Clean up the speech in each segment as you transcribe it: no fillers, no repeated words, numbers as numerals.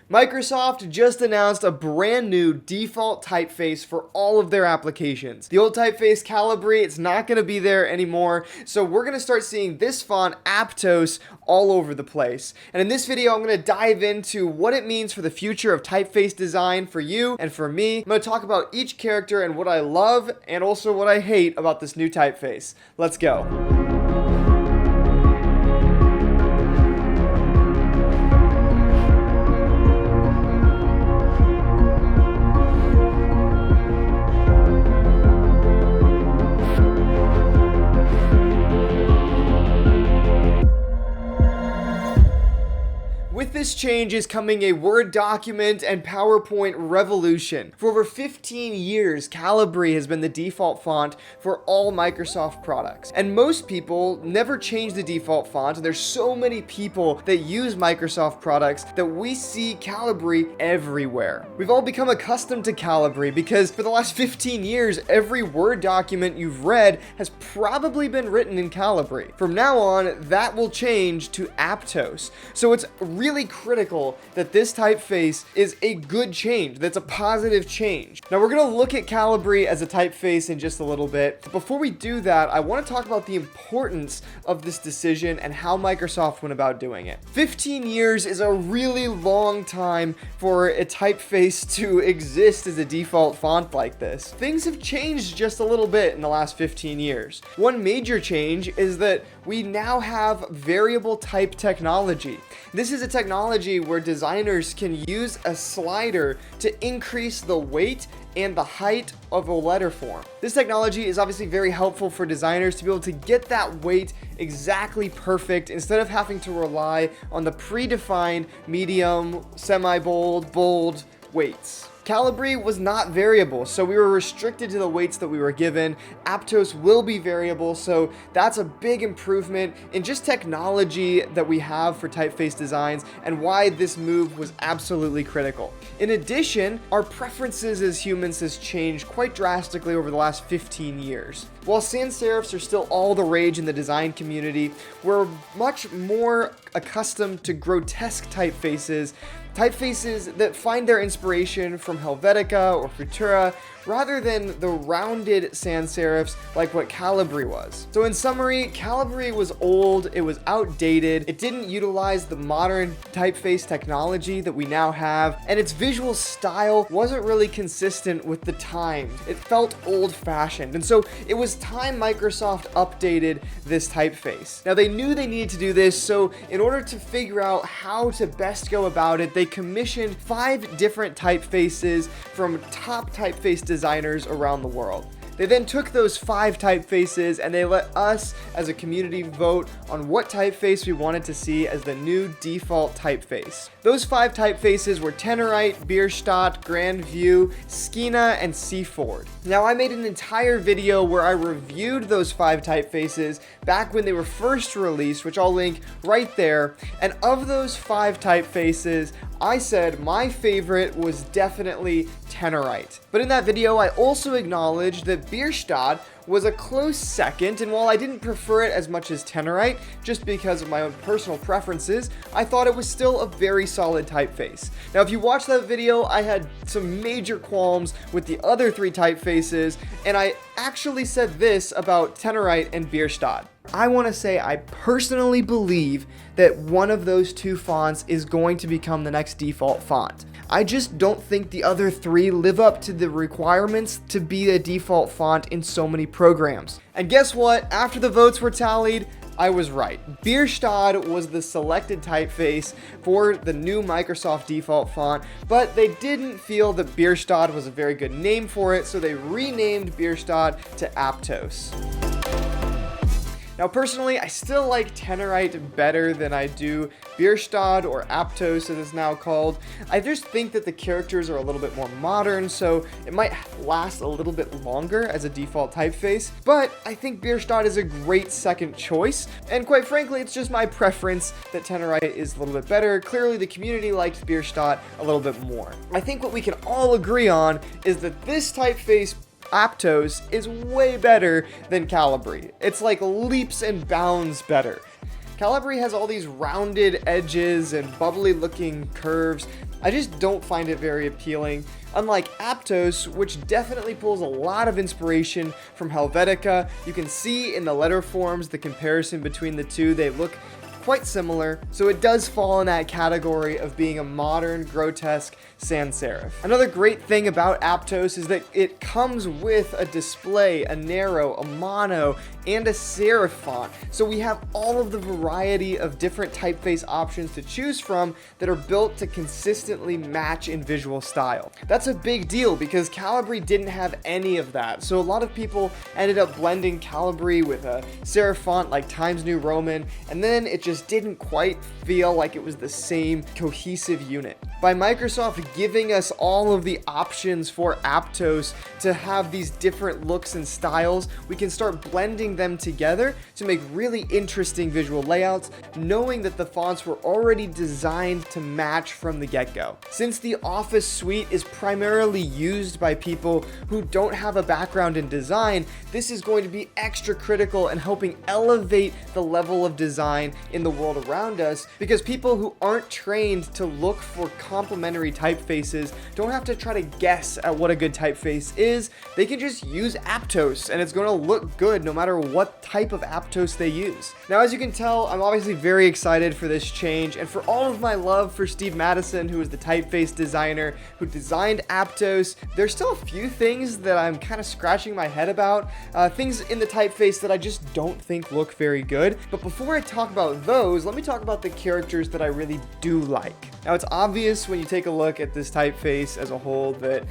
Microsoft just announced a brand new default typeface for all of their applications. The old typeface Calibri, it's not going to be there anymore, so we're going to start seeing this font Aptos all over the place. And in this video, I'm going to dive into what it means for the future of typeface design for you and for me. I'm going to talk about each character and what I love and also what I hate about this new typeface. Let's go. With this change is coming a Word document and PowerPoint revolution. For over 15 years, Calibri has been the default font for all Microsoft products. And most people never change the default font. There's so many people that use Microsoft products that we see Calibri everywhere. We've all become accustomed to Calibri because for the last 15 years, every Word document you've read has probably been written in Calibri. From now on, that will change to Aptos. So it's really critical that this typeface is a good change, that's a positive change. Now we're going to look at Calibri as a typeface in just a little bit. Before we do that, I want to talk about the importance of this decision and how Microsoft went about doing it. 15 years is a really long time for a typeface to exist as a default font like this. Things have changed just a little bit in the last 15 years. One major change is that we now have variable type technology. This is a technology where designers can use a slider to increase the weight and the height of a letter form. This technology is obviously very helpful for designers to be able to get that weight exactly perfect instead of having to rely on the predefined medium, semi-bold, bold weights. Calibri was not variable, so we were restricted to the weights that we were given. Aptos will be variable, so that's a big improvement in just technology that we have for typeface designs and why this move was absolutely critical. In addition, our preferences as humans has changed quite drastically over the last 15 years. While sans serifs are still all the rage in the design community, we're much more accustomed to grotesque typefaces that find their inspiration from Helvetica or Futura rather than the rounded sans serifs like what Calibri was. So in summary, Calibri was old, it was outdated, it didn't utilize the modern typeface technology that we now have, and its visual style wasn't really consistent with the times. It felt old-fashioned, and so it was time Microsoft updated this typeface. Now they knew they needed to do this, so in order to figure out how to best go about it, they commissioned 5 different typefaces from top typeface designers around the world. They then took those 5 typefaces and they let us as a community vote on what typeface we wanted to see as the new default typeface. Those 5 typefaces were Tenorite, Bierstadt, Grandview, Skeena, and Seaford. Now I made an entire video where I reviewed those 5 typefaces back when they were first released, which I'll link right there, and of those 5 typefaces, I said my favorite was definitely Tenorite. But in that video, I also acknowledged that Bierstadt was a close second, and while I didn't prefer it as much as Tenorite, just because of my own personal preferences, I thought it was still a very solid typeface. Now, if you watched that video, I had some major qualms with the other 3 typefaces, and I actually said this about Tenorite and Bierstadt. I want to say I personally believe that one of those 2 fonts is going to become the next default font. I just don't think the other 3 live up to the requirements to be a default font in so many programs. And guess what? After the votes were tallied, I was right. Bierstadt was the selected typeface for the new Microsoft default font, but they didn't feel that Bierstadt was a very good name for it, so they renamed Bierstadt to Aptos. Now personally, I still like Tenorite better than I do Bierstadt or Aptos as it's now called. I just think that the characters are a little bit more modern, so it might last a little bit longer as a default typeface, but I think Bierstadt is a great second choice, and quite frankly, it's just my preference that Tenorite is a little bit better. Clearly, the community likes Bierstadt a little bit more. I think what we can all agree on is that this typeface Aptos is way better than Calibri. It's like leaps and bounds better. Calibri has all these rounded edges and bubbly looking curves. I just don't find it very appealing. Unlike Aptos, which definitely pulls a lot of inspiration from Helvetica, you can see in the letter forms the comparison between the two. They look quite similar, so it does fall in that category of being a modern, grotesque sans serif. Another great thing about Aptos is that it comes with a display, a narrow, a mono, and a serif font. So we have all of the variety of different typeface options to choose from that are built to consistently match in visual style. That's a big deal because Calibri didn't have any of that. So a lot of people ended up blending Calibri with a serif font like Times New Roman, and then it just didn't quite feel like it was the same cohesive unit. By Microsoft giving us all of the options for Aptos to have these different looks and styles, we can start blending them together to make really interesting visual layouts, knowing that the fonts were already designed to match from the get-go. Since the Office suite is primarily used by people who don't have a background in design, this is going to be extra critical in helping elevate the level of design in the world around us, because people who aren't trained to look for complementary typefaces don't have to try to guess at what a good typeface is. They can just use Aptos and it's going to look good no matter what type of Aptos they use. Now, as you can tell, I'm obviously very excited for this change, and for all of my love for Steve Madison, who is the typeface designer who designed Aptos, there's still a few things that I'm kind of scratching my head about, things in the typeface that I just don't think look very good. But before I talk about those, let me talk about the characters that I really do like. Now, it's obvious when you take a look at this typeface as a whole that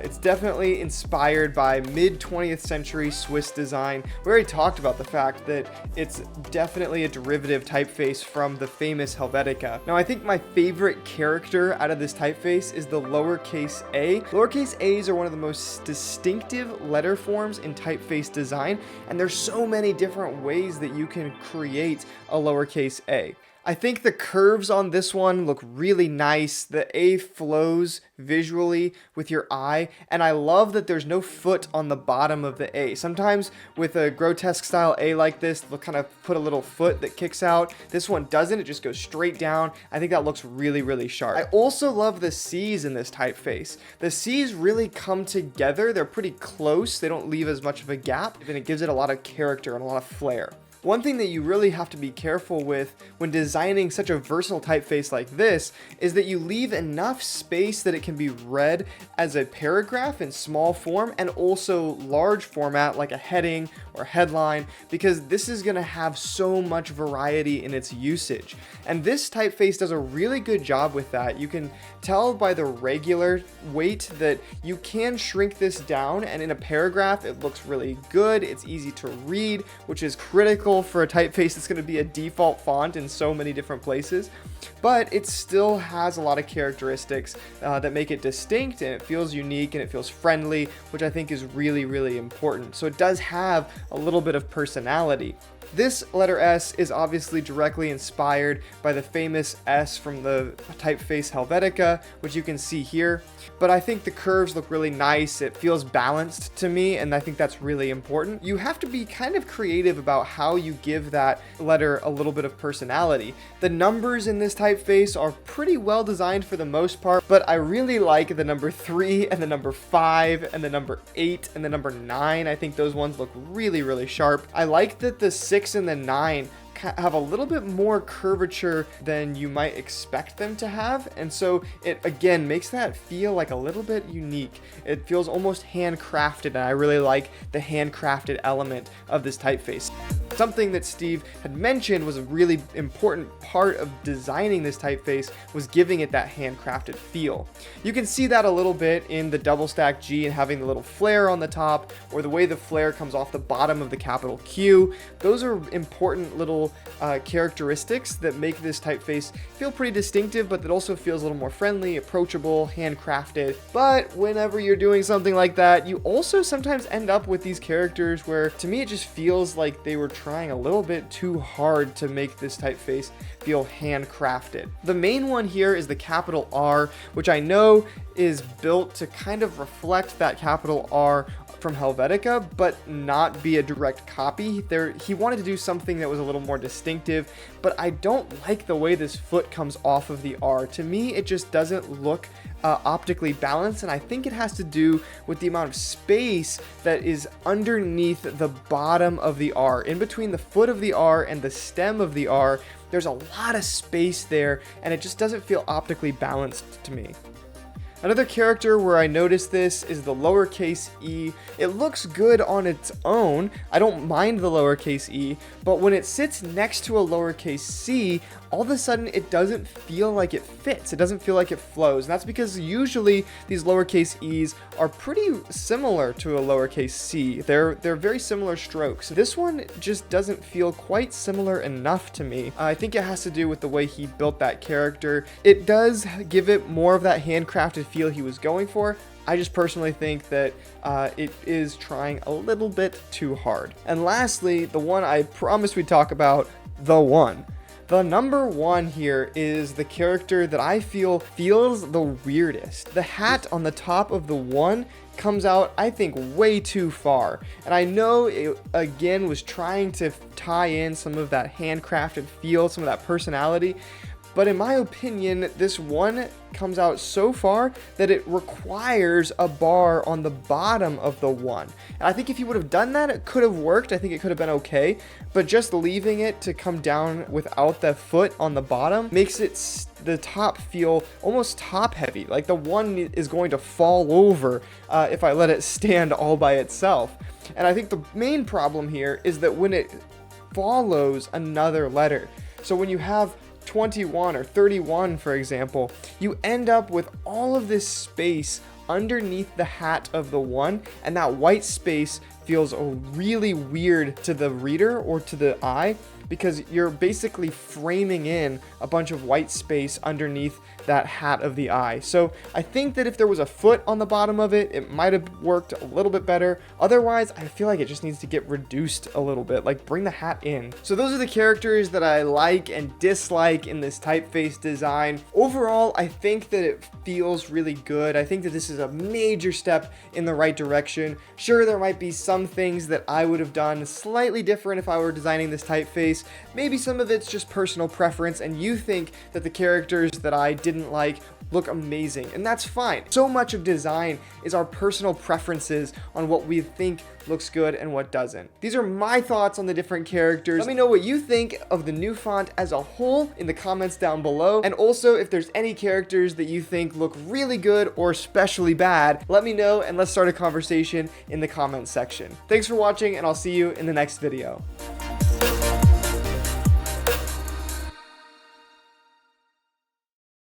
it's definitely inspired by mid-20th century Swiss design. We already talked about the fact that it's definitely a derivative typeface from the famous Helvetica. Now, I think my favorite character out of this typeface is the lowercase a. Lowercase a's are one of the most distinctive letter forms in typeface design, and there's so many different ways that you can create a lowercase a. I think the curves on this one look really nice. The A flows visually with your eye, and I love that there's no foot on the bottom of the A. Sometimes with a grotesque style A like this, they'll kind of put a little foot that kicks out. This one doesn't, it just goes straight down. I think that looks really, really sharp. I also love the C's in this typeface. The C's really come together. They're pretty close. They don't leave as much of a gap, and it gives it a lot of character and a lot of flair. One thing that you really have to be careful with when designing such a versatile typeface like this is that you leave enough space that it can be read as a paragraph in small form and also large format like a heading or headline, because this is going to have so much variety in its usage. And this typeface does a really good job with that. You can tell by the regular weight that you can shrink this down, and in a paragraph it looks really good. It's easy to read, which is critical for a typeface that's going to be a default font in so many different places, but it still has a lot of characteristics that make it distinct, and it feels unique and it feels friendly, which I think is really, really important. So it does have a little bit of personality. This letter S is obviously directly inspired by the famous S from the typeface Helvetica, which you can see here, but I think the curves look really nice. It feels balanced to me, and I think that's really important. You have to be kind of creative about how you give that letter a little bit of personality. The numbers in this typeface are pretty well designed for the most part, but I really like the number 3 and the number 5 and the number 8 and the number 9. I think those ones look really, really sharp. I like that the 6 and the 9 have a little bit more curvature than you might expect them to have, and so it again makes that feel like a little bit unique. It feels almost handcrafted, and I really like the handcrafted element of this typeface. Something that Steve had mentioned was a really important part of designing this typeface was giving it that handcrafted feel. You can see that a little bit in the double stack G and having the little flare on the top, or the way the flare comes off the bottom of the capital Q. Those are important little characteristics that make this typeface feel pretty distinctive, but that also feels a little more friendly, approachable, handcrafted. But whenever you're doing something like that, you also sometimes end up with these characters where, to me, it just feels like they were trying a little bit too hard to make this typeface feel handcrafted. The main one here is the capital R, which I know is built to kind of reflect that capital R from Helvetica, but not be a direct copy. He wanted to do something that was a little more distinctive, but I don't like the way this foot comes off of the R. To me, it just doesn't look optically balanced, and I think it has to do with the amount of space that is underneath the bottom of the R. In between the foot of the R and the stem of the R, there's a lot of space there, and it just doesn't feel optically balanced to me. Another character where I noticed this is the lowercase e. It looks good on its own. I don't mind the lowercase e, but when it sits next to a lowercase c, all of a sudden it doesn't feel like it fits. It doesn't feel like it flows. And that's because usually these lowercase e's are pretty similar to a lowercase c. They're very similar strokes. This one just doesn't feel quite similar enough to me. I think it has to do with the way he built that character. It does give it more of that handcrafted feel he was going for. I just personally think that it is trying a little bit too hard. And lastly, the one I promised we'd talk about, the one. The number one here is the character that I feel feels the weirdest. The hat on the top of the one comes out, I think, way too far. And I know it, again, was trying to tie in some of that handcrafted feel, some of that personality. But in my opinion, this one comes out so far that it requires a bar on the bottom of the one. And I think if you would have done that, it could have worked. I think it could have been okay. But just leaving it to come down without the foot on the bottom makes it the top feel almost top heavy. Like the one is going to fall over if I let it stand all by itself. And I think the main problem here is that when it follows another letter. So when you have 21 or 31, for example, you end up with all of this space underneath the hat of the one, and that white space feels really weird to the reader or to the eye, because you're basically framing in a bunch of white space underneath that hat of the eye. So I think that if there was a foot on the bottom of it, it might have worked a little bit better. Otherwise, I feel like it just needs to get reduced a little bit, like bring the hat in. So those are the characters that I like and dislike in this typeface design. Overall, I think that it feels really good. I think that this is a major step in the right direction. Sure, there might be some things that I would have done slightly different if I were designing this typeface. Maybe some of it's just personal preference, and you think that the characters that I didn't like look amazing, and that's fine. So much of design is our personal preferences on what we think looks good and what doesn't. These are my thoughts on the different characters. Let me know what you think of the new font as a whole in the comments down below, and also if there's any characters that you think look really good or especially bad, let me know and let's start a conversation in the comments section. Thanks for watching, and I'll see you in the next video.